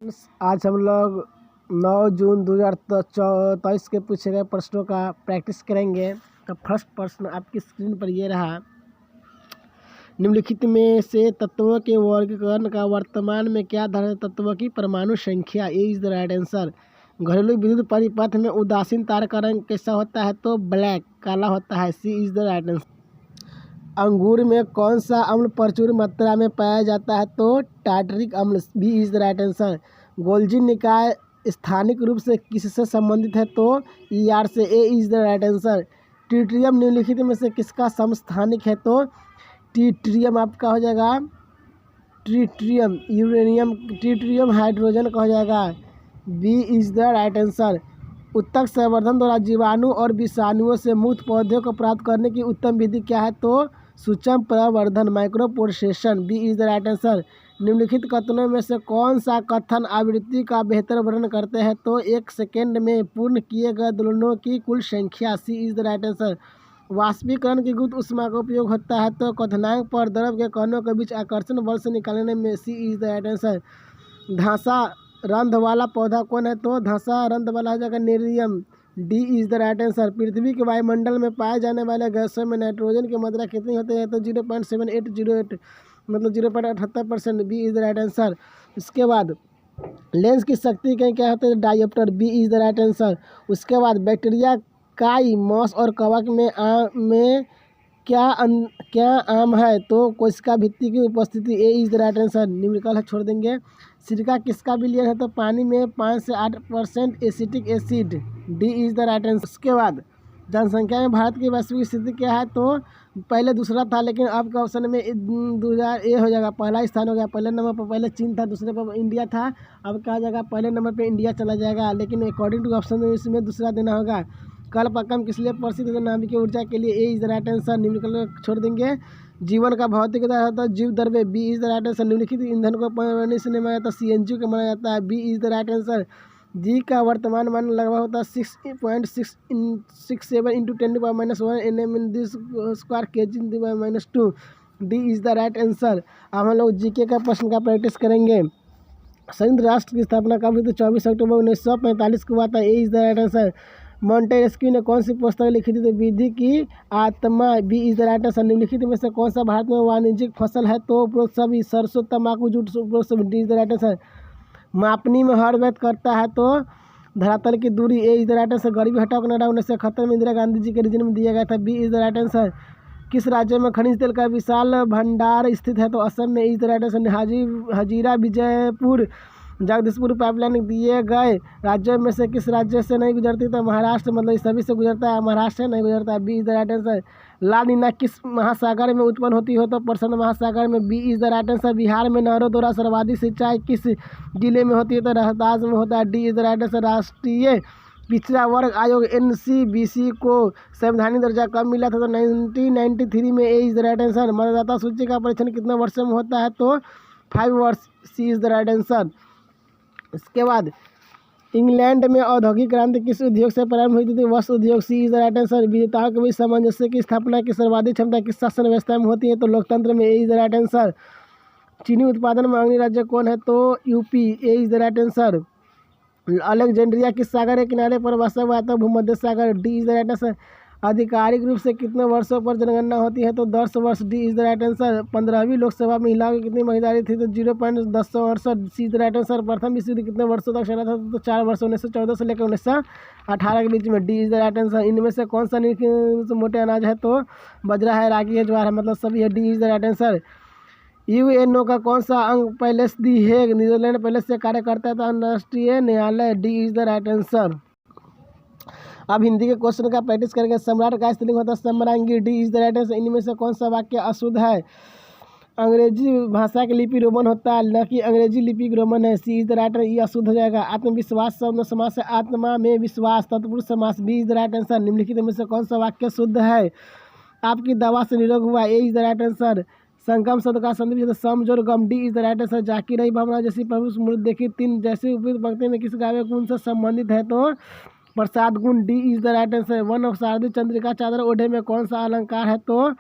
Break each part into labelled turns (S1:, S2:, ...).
S1: आज हम लोग 9 जून 2023 के पूछे गए प्रश्नों का प्रैक्टिस करेंगे। तो फर्स्ट प्रश्न आपकी स्क्रीन पर ये रहा, निम्नलिखित में से तत्वों के वर्गीकरण का वर्तमान में क्या आधार है? तत्वों की परमाणु संख्या। ए इज द राइट आंसर। घरेलू विद्युत परिपथ में उदासीन तार का रंग कैसा होता है? तो ब्लैक, काला होता है। सी इज द राइट आंसर। अंगूर में कौन सा अम्ल प्रचुर मात्रा में पाया जाता है? तो टार्टरिक अम्ल। B is the right answer. Golgi निकाय स्थानिक रूप से किससे संबंधित है? तो ईआर से। A is the right answer. Tritium निम्नलिखित में से किसका समस्थानिक है? तो ट्रिटियम आपका हो जाएगा ट्रिटियम। यूरेनियम ट्रिटियम हाइड्रोजन का हो जाएगा। B is the right answer. उत्तक संवर्धन द्वारा जीवाणु और विषाणुओं से मुक्त पौधों को प्राप्त करने की उत्तम विधि क्या है? तो सूक्ष्म प्रवर्धन, माइक्रो प्रोसेसन। B is the right answer. निम्नलिखित कथनों में से कौन सा कथन आवृत्ति का बेहतर वर्णन करते हैं? तो 1 सेकेंड में पूर्ण किए गए दोलनों की कुल संख्या। सी इज द राइट आंसर। वाष्पीकरण की गुप्त ऊष्मा का उपयोग होता है तो क्वथनांक पर द्रव के कणों के बीच आकर्षण बल से निकालने में। सी इज द राइट आंसर। धासा रंध्र वाला पौधा कौन है? तो धासा रंध्र वाला हो जाएगा Nerium. D is the right answer. पृथ्वी के वायुमंडल में पाए जाने वाले गैसों में नाइट्रोजन की मात्रा कितनी होती है? तो 0.7808 मतलब 0.78%। B is the right answer. इसके बाद लेंस की शक्ति कहीं क्या होता है? Dioptre. B is the right answer. उसके बाद बैक्टीरिया, काई, मॉस और कवक में क्या आम है? तो कोशिका भित्ति की उपस्थिति। ए इज द राइट आंसर। निम्नलिखित छोड़ देंगे। सिरका किसका विलयन है? तो पानी में 5 से 8% acetic acid. D is the right answer. उसके बाद जनसंख्या में भारत की वैश्विक स्थिति क्या है? तो पहले दूसरा था, लेकिन अब का ऑप्शन में 2000 ए हो जाएगा, पहला स्थान हो गया। पहले नंबर पर पहले चीन था, दूसरे पर इंडिया था। अब क्या जाएगा? पहले नंबर पे इंडिया चला जाएगा, लेकिन अकॉर्डिंग टू ऑप्शन में इसमें दूसरा देना होगा। कल्पकम किस लिए प्रसिद्ध है? नाभिकीय ऊर्जा के लिए। ए इज द राइट आंसर। निम्नलिखित छोड़ देंगे। जीवन का भौतिक आधार होता है जीव द्रव्य। B is the right answer. निम्नलिखित ईंधन को पानी से माना जाता है? सीएनजी को माना जाता है। B is the right answer. G का वर्तमान मान लगभग होता है 6.667 into 10⁻⁻1 nm in this square kg in -2। D is the right answer. अब हम लोग जीके का प्रश्न का प्रैक्टिस करेंगे। संयुक्त राष्ट्र की स्थापना कब हुई? तो 24 अक्टूबर 1945 को हुआ था। A is the right answer. Montesquieu ने कौन सी पुस्तक लिखी थी? तो विधि की आत्मा। B is the right answer. निम्नलिखित में से कौन सा भारत में वाणिज्यिक फसल है? तो उपरोक्त सभी। सरसों, तंबाकू, जूट, उपरोक्त सभी। D is the right answer. मापनी में हर व्यक्त करता है तो धरातल की दूरी। A is the right answer. गरीबी हटाओ कनाडा 1971 में इंदिरा गांधी जी के रीजन में दिया गया था। B is the right answer. किस राज्य में खनिज तेल का विशाल भंडार स्थित है? तो असम में। Is the right answer. Hazira, Vijaypur, Jagdishpur pipeline दिए गए राज्यों में से किस राज्य से नहीं गुजरती? तो महाराष्ट्र, मतलब इस सभी से गुजरता है, महाराष्ट्र से नहीं गुजरता है। B is the right answer. La Nina किस महासागर में उत्पन्न होती हो? तो प्रशांत महासागर में। B is the right answer. Bihar में नहरों द्वारा सर्वाधिक सिंचाई किस जिले में होती है? तो रोहतास में होता है। D is the right answer. राष्ट्रीय पिछड़ा वर्ग आयोग NCBC को संवैधानिक दर्जा कब मिला था? तो 1993 में। ए इज द राइट आंसर। मतदाता सूची का परीक्षण कितने वर्षों में होता है? तो 5 वर्ष। सी इज द राइट आंसर। इसके बाद इंग्लैंड में औद्योगिक क्रांति किस उद्योग से प्रारंभ हुई थी? वस्त्र उद्योग। सी इज द राइट आंसर। विजेताओं के बीच सामंजस्य की स्थापना की सर्वाधिक क्षमता किस शासन व्यवस्था में होती है? तो लोकतंत्र में। ए इज द राइट आंसर। चीनी उत्पादन में अग्रणी राज्य कौन है? तो UP. A is the right answer. Alexandria किस सागर के किनारे पर बसा हुआ है? तो भूमध्य सागर। D is the right answer. आधिकारिक रूप से कितने वर्षों पर जनगणना होती है? तो 10 वर्ष। D is the right answer. 15वीं लोकसभा में महिलाओं की कितनी भागीदारी थी? तो 0.1068। C is the right answer. प्रथम विश्व युद्ध कितने वर्षों तक चला था? तो 4 वर्ष, 1914 से लेकर 1918 के बीच में। D is the right answer. इनमें से कौन सा मोटे अनाज है? तो बाजरा है, रागी है, ज्वार है, मतलब सभी है। D is the right answer. UNO का कौन सा अंग पहले दी है? नीदरलैंड पहले से कार्य करता है तो अंतर्राष्ट्रीय न्यायालय। D is the right answer. अब हिंदी के क्वेश्चन का प्रैक्टिस करेंगे। सम्राट का स्त्रीलिंग होता है सम्रांगी। D is the right answer. इनमें से कौन सा वाक्य अशुद्ध है? अंग्रेजी भाषा की लिपि रोमन होता है, न कि अंग्रेजी लिपि रोमन है। सी इज द राइट आंसर। ये अशुद्ध हो जाएगा। आत्मविश्वास शब्द समास से आत्मा में विश्वास, तत्पुरुष समास। B is the right answer. निम्नलिखित में से कौन सा वाक्य शुद्ध है? आपकी दवा से निरोग हुआ। A is the right answer. संगम शब्द का संदर्भ सम जोड़ गम। D is the right answer. जाकी रही भावना जैसी प्रभु स्मृति देखी तीन जैसे उपयुक्त पंक्ति में किस काव्य गुण से संबंधित है? तो प्रसाद गुण। D is the right answer. वन ऑफ शारदी चंद्रिका चादर ओढ़े में कौन सा अलंकार है? तो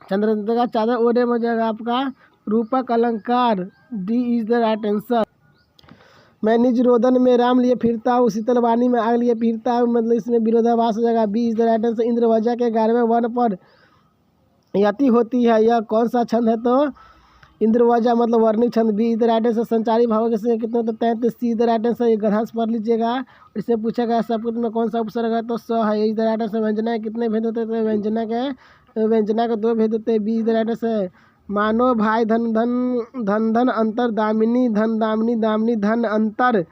S1: चंद्रिका चादर ओढ़े में हो जाएगा आपका रूपक अलंकार। D is the right answer. मैं निज रोदन में राम लिए फिरता हूँ, शीतल वाणी में आग लिए फिरता हूँ, मतलब इसमें विरोधाभास हो जाएगा। B is the right answer. इंद्रवजा के 11वें वर्ण पर यति होती है, यह कौन सा छंद है? तो इंद्रवजा मतलब वर्णिक छंद। B is the right answer. संचारी भावों के संख्या कितने? तो 33। C is the right answer. ये गढ़ांस पढ़ लीजिएगा। इससे पूछा गया सबकुछ में कौन सा उपसर्ग है? तो स है। Is the right answer. व्यंजना के कितने भेद होते हैं? तो व्यंजना के 2 भेद होते हैं। B is the right answer. मानो भाई धन धन धन धन अंतर, दामिनी धन दामिनी दामिनी धन अंतर,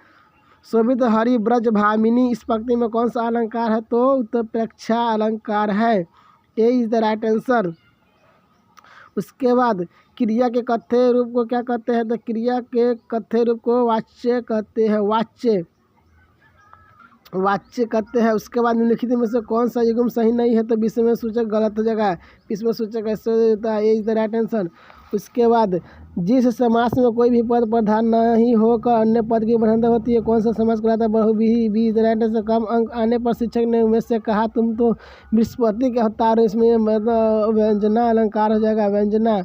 S1: शोभित हरि ब्रज भामिनी। इस पंक्ति में कौन सा अलंकार है? तो उत्प्रेक्षा अलंकार है। ए इज द राइट आंसर। उसके बाद क्रिया के कथ्य रूप को क्या कहते हैं? तो क्रिया के कथ्य रूप को वाच्य कहते हैं। वाच्य कहते हैं। उसके बाद निम्नलिखित में से कौन सा युग्म सही नहीं है? तो विषम सूचक गलत हो जाएगा। विषम सूचक ऐसे होता है। ए इज द राइट आंसर। उसके बाद जिस समास में कोई भी पद प्रधान नहीं होकर अन्य पद की बढ़ंत होती है, कौन सा समास कहलाता है? बहुव्रीहि। B is the right answer. कम अंक आने पर शिक्षक ने उमेश से कहा, तुम तो बृहस्पति के अवतार हो। इसमें मतलब व्यंजना अलंकार हो जाएगा। व्यंजना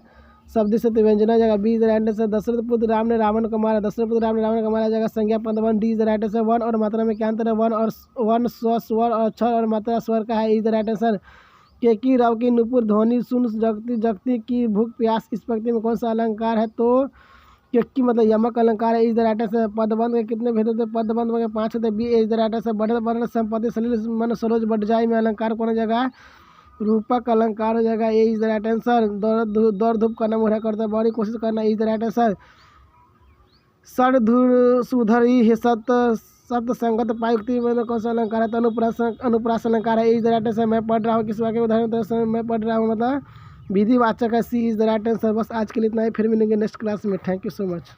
S1: शब्द से तो व्यंजना हो जाएगा। B is the right answer. Dasharatha पुत्र राम ने रावण को मारा। दशरथ पुत्र राम ने रावण को मारा जाएगा। संज्ञा पद one. D is the right answer. One और मात्रा में क्या अंतर है? वन स्वर और अक्षर और मात्रा स्वर का है। Is the right answer. केकी रव की नुपुर ध्वनि सुन जगती जगती की भूख प्यास। इस पंक्ति में कौन सा अलंकार है? तो केकी मतलब यमक अलंकार है। Is the right answer. पदबंध के कितने भेद होते हैं? पदबंध के 5 होते हैं। B is the right answer. बढ़त वर्ण संपत्ति सलिल मन सरोज बढ़ जाए में अलंकार कौन हो जाएगा? रूपक अलंकार हो जाएगा। ए इज द राइट आंसर। दौड़ धूप करना मुहरा करता है, बड़ी कोशिश करना। Is the right answer. Sir धुर सुधरी है सत संगत पायुक्ति में कौन सा अलंकार है? तो अनुप्रास अलंकार है। Is the right answer. मैं पढ़ रहा हूँ किस वाक्य उदाहरण? तो मैं पढ़ रहा हूँ मतलब विधिवाचक है। सी इज द राइट आंसर। बस आज के लिए इतना ही, फिर मिलेंगे नेक्स्ट क्लास में। Thank you so much.